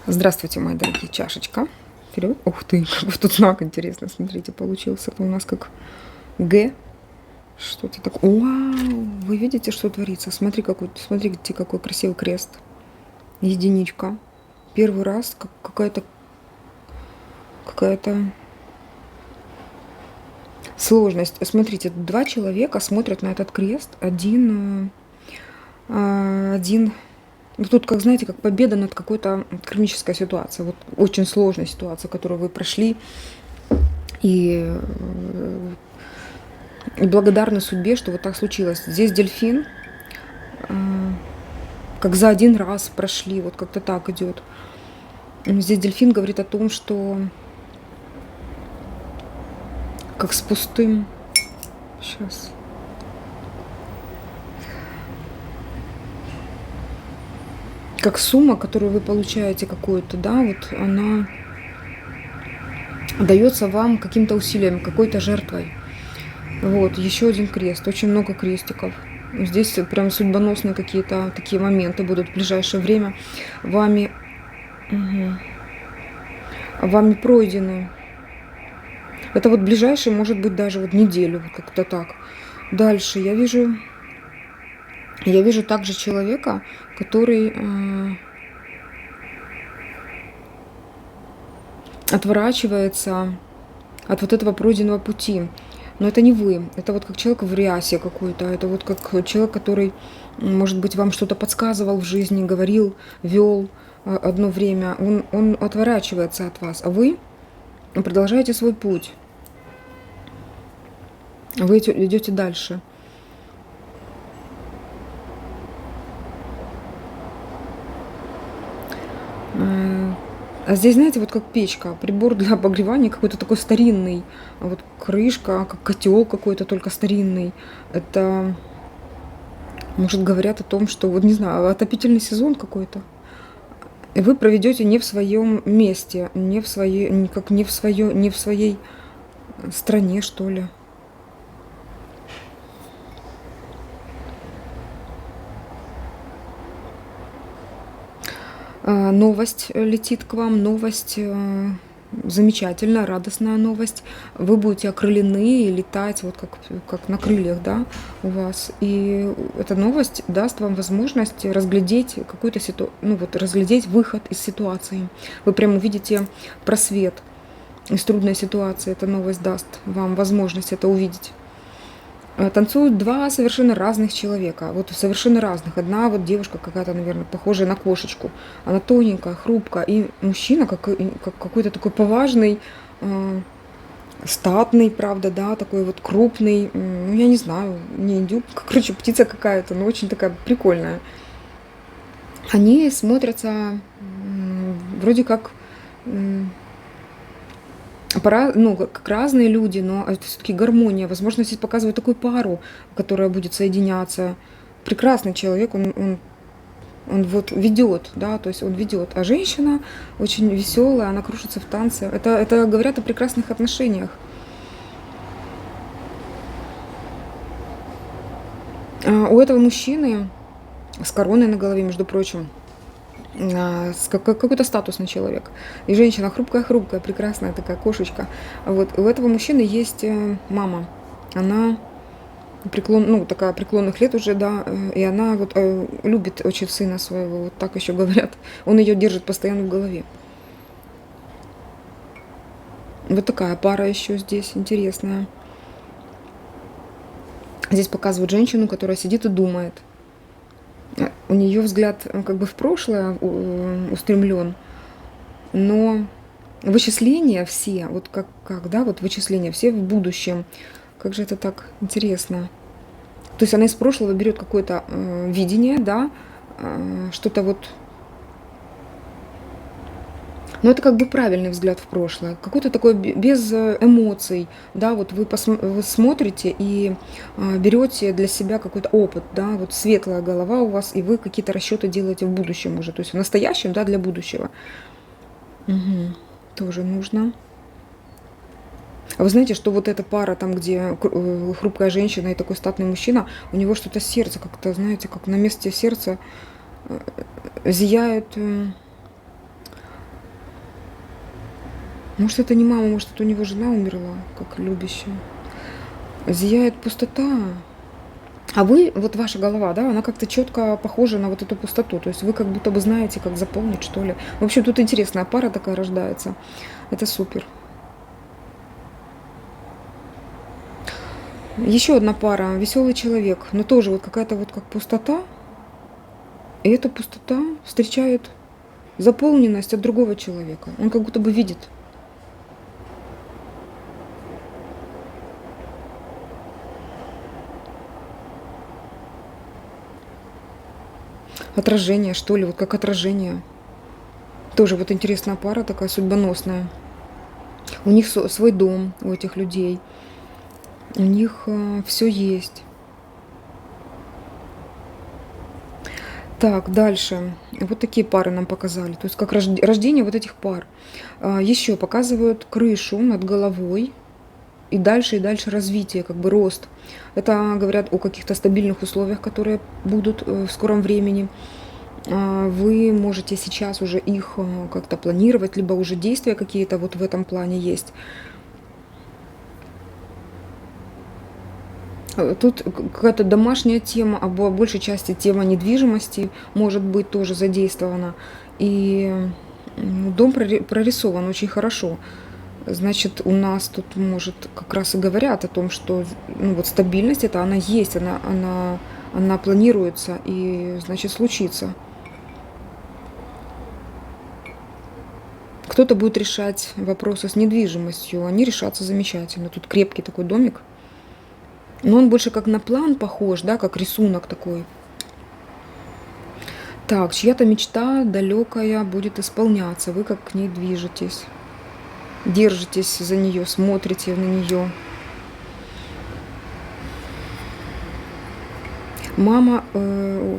Здравствуйте, мои дорогие, чашечка. Вперед. Ух ты, какой тут знак интересно, смотрите, получился. Это у нас как Г. Что-то такое. Вау, вы видите, что творится? Смотрите, какой красивый крест. Единичка. Первый раз какая-то сложность. Смотрите, два человека смотрят на этот крест. Один, ну, тут, как знаете, как победа над какой-то кармической ситуацией. Вот очень сложная ситуация, которую вы прошли. И благодарны судьбе, что вот так случилось. Здесь дельфин, как за один раз прошли, вот как-то так идет. Здесь дельфин говорит о том, что как с пустым... Сейчас. Как сумма, которую вы получаете какую-то, да, вот она дается вам каким-то усилием, какой-то жертвой. Вот, еще один крест, очень много крестиков. Здесь прям судьбоносные какие-то такие моменты будут в ближайшее время вами пройдены. Это вот ближайший, может быть, даже вот неделю, как-то так. Дальше я вижу также человека, который отворачивается от вот этого пройденного пути. Но это не вы, это вот как человек в рясе какой-то, это вот как человек, который, может быть, вам что-то подсказывал в жизни, говорил, вел одно время. Он отворачивается от вас, а вы продолжаете свой путь. Вы идете дальше. А здесь, знаете, вот как печка, прибор для обогревания какой-то такой старинный. А вот крышка, как котел какой-то, только старинный. Это, может, говорят о том, что, вот не знаю, отопительный сезон какой-то. И вы проведете не в своем месте, не в своей стране, что ли. Новость летит к вам, новость замечательная, радостная новость. Вы будете окрылены и летать вот как на крыльях, да, у вас. И эта новость даст вам возможность разглядеть какую-то разглядеть выход из ситуации. Вы прямо увидите просвет из трудной ситуации. Эта новость даст вам возможность это увидеть. Танцуют два совершенно разных человека, вот совершенно разных. Одна вот девушка какая-то, наверное, похожая на кошечку. Она тоненькая, хрупкая. И мужчина как какой-то такой поважный, статный, правда, да, такой вот крупный. Ну, я не знаю, не индюк, короче, птица какая-то, но очень такая прикольная. Они смотрятся вроде как... как разные люди, но это все-таки гармония. Возможно, здесь показывают такую пару, которая будет соединяться. Прекрасный человек, он вот ведет, да, то есть он ведет. А женщина очень веселая, она кружится в танце. Это говорят о прекрасных отношениях. У этого мужчины с короной на голове, между прочим, какой-то статусный человек. И женщина хрупкая-хрупкая, прекрасная такая кошечка. Вот. У этого мужчины есть мама. Она такая преклонных лет уже, да, и она вот любит очень сына своего, вот так еще говорят. Он ее держит постоянно в голове. Вот такая пара еще здесь интересная. Здесь показывают женщину, которая сидит и думает. У нее взгляд как бы в прошлое устремлен, но вычисления все, вот да, вот вычисления все в будущем. Как же это так интересно. То есть она из прошлого берет какое-то видение, да, что-то вот. Но это как бы правильный взгляд в прошлое, какой-то такой без эмоций, да, вот вы смотрите и берете для себя какой-то опыт, да, вот светлая голова у вас, и вы какие-то расчеты делаете в будущем уже, то есть в настоящем, да, для будущего. Тоже нужно. А вы знаете, что вот эта пара, там, где хрупкая женщина и такой статный мужчина, у него что-то сердце как-то, знаете, как на месте сердца зияет Может, это не мама, может, это у него жена умерла, как любящая. Зияет пустота. А вы, вот ваша голова, да, она как-то четко похожа на вот эту пустоту. То есть вы как будто бы знаете, как заполнить, что ли. В общем, тут интересная пара такая рождается. Это супер. Еще одна пара, веселый человек, но тоже вот какая-то вот как пустота. И эта пустота встречает заполненность от другого человека. Он как будто бы видит. Отражение, что ли, вот как отражение. Тоже вот интересная пара такая судьбоносная. У них свой дом, у этих людей. У них все есть. Так, дальше. Вот такие пары нам показали. То есть как рождение вот этих пар. Еще показывают крышу над головой. И дальше развитие, как бы рост. Это говорят о каких-то стабильных условиях, которые будут в скором времени. Вы можете сейчас уже их как-то планировать, либо уже действия какие-то вот в этом плане есть. Тут какая-то домашняя тема, а по большей части тема недвижимости может быть тоже задействована. И дом прорисован очень хорошо. Значит, у нас тут, может, как раз и говорят о том, что ну, вот стабильность это она есть, она планируется и, значит, случится. Кто-то будет решать вопросы с недвижимостью, они решатся замечательно. Тут крепкий такой домик. Но он больше как на план похож, да, как рисунок такой. Так, чья-то мечта далекая будет исполняться. Вы как к ней движетесь. Держитесь за нее, смотрите на нее. Мама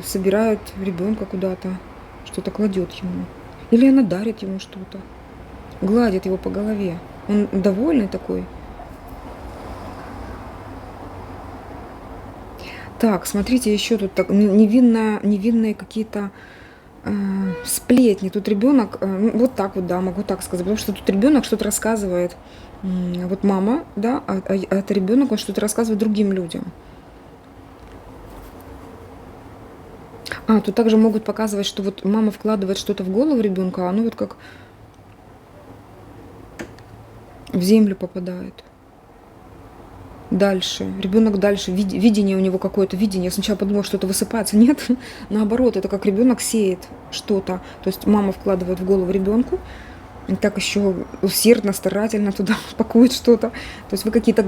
собирает ребенка куда-то, что-то кладет ему. Или она дарит ему что-то. Гладит его по голове. Он довольный такой. Так, смотрите, еще тут так, невинные какие-то сплетни. Тут ребенок, вот так вот, да, могу так сказать, потому что тут ребенок что-то рассказывает. Вот мама, да, а это ребенок, он что-то рассказывает другим людям. Тут также могут показывать, что вот мама вкладывает что-то в голову ребенка, а оно вот как в землю попадает. Дальше. Ребенок дальше. Видение у него какое-то видение. Я сначала подумала, что это высыпается. Нет, наоборот, это как ребенок сеет что-то. То есть мама вкладывает в голову ребенку, и так еще усердно, старательно туда пакует что-то. То есть вы какие-то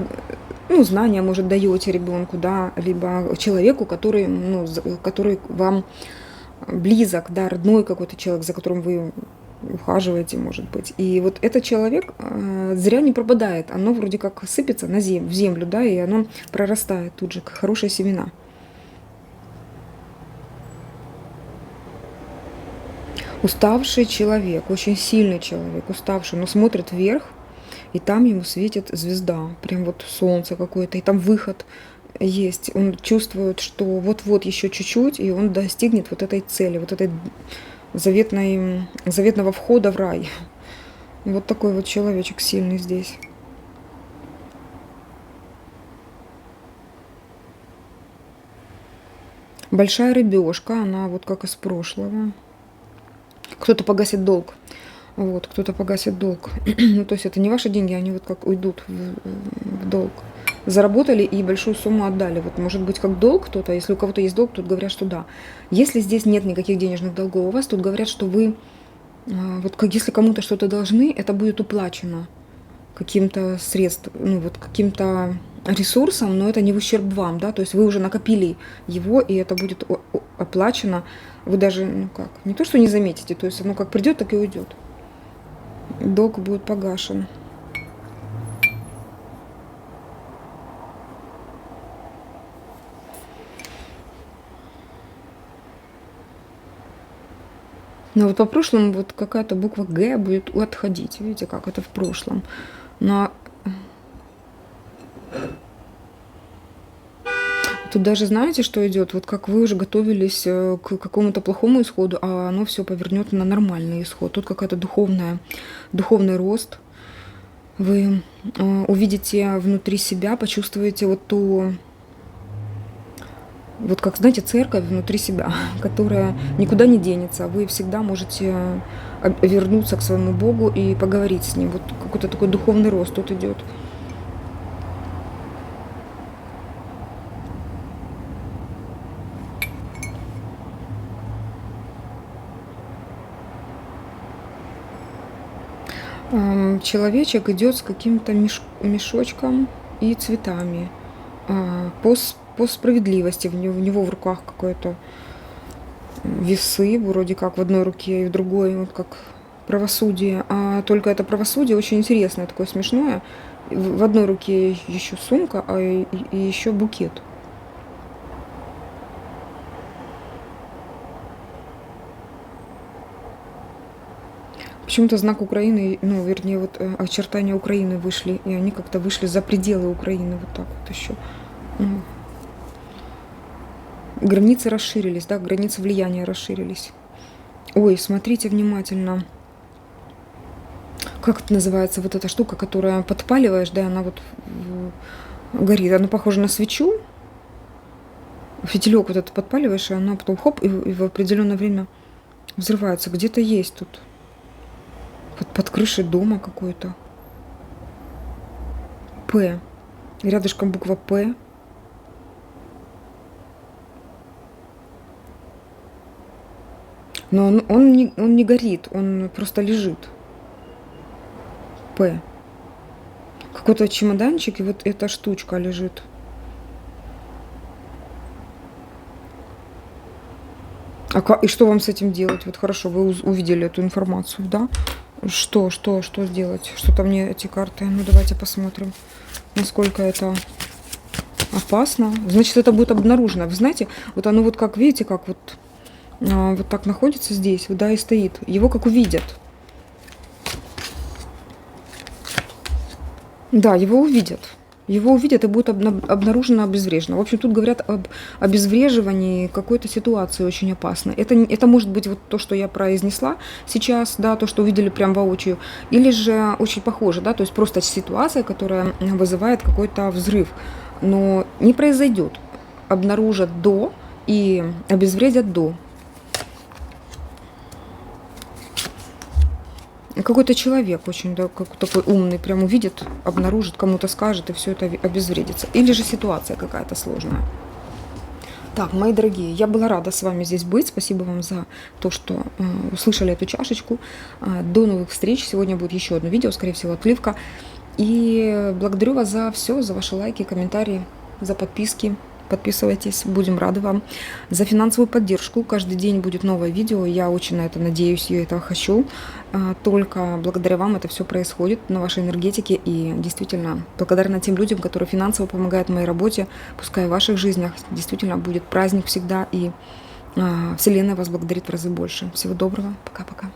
знания, может, даете ребенку, да, либо человеку, который вам близок, да, родной какой-то человек, за которым вы ухаживаете, может быть. И вот этот человек зря не пропадает. Оно вроде как сыпется в землю, да, и оно прорастает тут же, как хорошие семена. Уставший человек, очень сильный человек, уставший, но смотрит вверх, и там ему светит звезда, прям вот солнце какое-то, и там выход есть. Он чувствует, что вот-вот еще чуть-чуть, и он достигнет вот этой цели, вот этой заветного входа в рай. Вот такой вот человечек сильный здесь. Большая рыбешка, она вот как из прошлого. Кто-то погасит долг. Вот, кто-то погасит долг. Ну, то есть это не ваши деньги, они вот как уйдут в долг. Заработали и большую сумму отдали. Вот может быть как долг кто-то, если у кого-то есть долг, тут говорят, что да. Если здесь нет никаких денежных долгов у вас, тут говорят, что вы, вот как если кому-то что-то должны, это будет уплачено каким-то средством, вот каким-то ресурсом, но это не в ущерб вам, да, то есть вы уже накопили его, и это будет оплачено. Вы даже, не то, что не заметите, то есть оно как придет, так и уйдет. Долг будет погашен. Но вот по прошлому вот какая-то буква Г будет отходить. Видите, как это в прошлом. Но тут даже знаете, что идет? Вот как вы уже готовились к какому-то плохому исходу, а оно все повернет на нормальный исход. Тут какая-то духовный рост. Вы увидите внутри себя, почувствуете вот ту, вот как, знаете, церковь внутри себя, которая никуда не денется. Вы всегда можете вернуться к своему Богу и поговорить с Ним. Вот какой-то такой духовный рост тут идет. Человечек идет с каким-то мешочком и цветами по справедливости. У него в руках какое-то весы, вроде как в одной руке и в другой, вот как правосудие. А только это правосудие очень интересное, такое смешное. В одной руке еще сумка, и еще букет. Почему-то знак Украины, ну, вернее, вот очертания Украины вышли, и они как-то вышли за пределы Украины, вот так вот еще. Границы расширились, да, границы влияния расширились. Ой, смотрите внимательно. Как это называется, вот эта штука, которая подпаливаешь, да, она вот горит. Она похожа на свечу. Фитилек вот этот подпаливаешь, и она потом хоп, и в определенное время взрывается. Где-то есть тут. Под крышей дома какой-то. П. Рядышком буква П. Но он не горит, он просто лежит. П. Какой-то чемоданчик, и вот эта штучка лежит. И что вам с этим делать? Вот хорошо, вы увидели эту информацию, да? Что сделать? Что-то мне эти карты. Ну, давайте посмотрим, насколько это опасно. Значит, это будет обнаружено. Вы знаете, вот оно вот как, видите, как вот так находится здесь, да, и стоит. Его как увидят. Да, его увидят. Его увидят и будет обнаружено, обезврежено. В общем, тут говорят об обезвреживании какой-то ситуации очень опасной. Это может быть вот то, что я произнесла сейчас, да, то, что увидели прям воочию, или же очень похоже, да, то есть просто ситуация, которая вызывает какой-то взрыв, но не произойдет. Обнаружат до и обезвредят до. Какой-то человек очень, да, как такой умный, прям увидит, обнаружит, кому-то скажет, и все это обезвредится. Или же ситуация какая-то сложная. Так, мои дорогие, я была рада с вами здесь быть. Спасибо вам за то, что услышали эту чашечку. До новых встреч. Сегодня будет еще одно видео, скорее всего, отливка. И благодарю вас за все, за ваши лайки, комментарии, за подписки. Подписывайтесь, будем рады вам. За финансовую поддержку. Каждый день будет новое видео. Я очень на это надеюсь, я этого хочу. Только благодаря вам это все происходит на вашей энергетике. И действительно благодарна тем людям, которые финансово помогают моей работе. Пускай в ваших жизнях действительно будет праздник всегда. И Вселенная вас благодарит в разы больше. Всего доброго. Пока-пока.